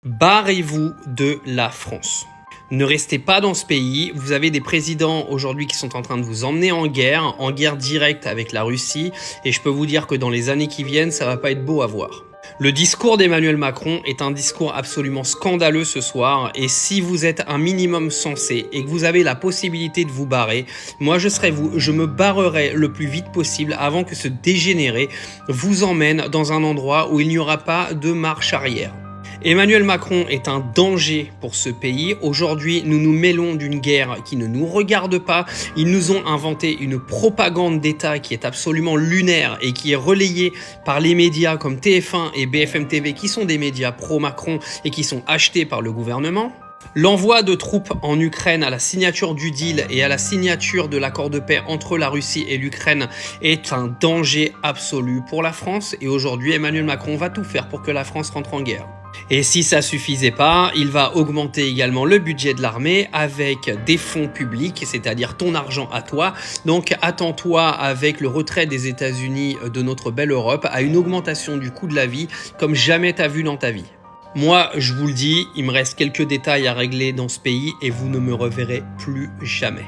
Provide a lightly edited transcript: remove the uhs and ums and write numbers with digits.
Barrez-vous de la France. Ne restez pas dans ce pays. Vous avez des présidents aujourd'hui qui sont en train de vous emmener en guerre directe avec la Russie. Et je peux vous dire que dans les années qui viennent, ça va pas être beau à voir. Le discours d'Emmanuel Macron est un discours absolument scandaleux ce soir. Et si vous êtes un minimum sensé et que vous avez la possibilité de vous barrer, moi je serais vous, je me barrerai le plus vite possible avant que ce dégénéré vous emmène dans un endroit où il n'y aura pas de marche arrière. Emmanuel Macron est un danger pour ce pays. Aujourd'hui, nous nous mêlons d'une guerre qui ne nous regarde pas. Ils nous ont inventé une propagande d'État qui est absolument lunaire et qui est relayée par les médias comme TF1 et BFM TV qui sont des médias pro-Macron et qui sont achetés par le gouvernement. L'envoi de troupes en Ukraine à la signature du deal et à la signature de l'accord de paix entre la Russie et l'Ukraine est un danger absolu pour la France. Et aujourd'hui, Emmanuel Macron va tout faire pour que la France rentre en guerre. Et si ça suffisait pas, il va augmenter également le budget de l'armée avec des fonds publics, c'est-à-dire ton argent à toi. Donc attends-toi avec le retrait des États-Unis de notre belle Europe à une augmentation du coût de la vie comme jamais t'as vu dans ta vie. Moi, je vous le dis, il me reste quelques détails à régler dans ce pays et vous ne me reverrez plus jamais.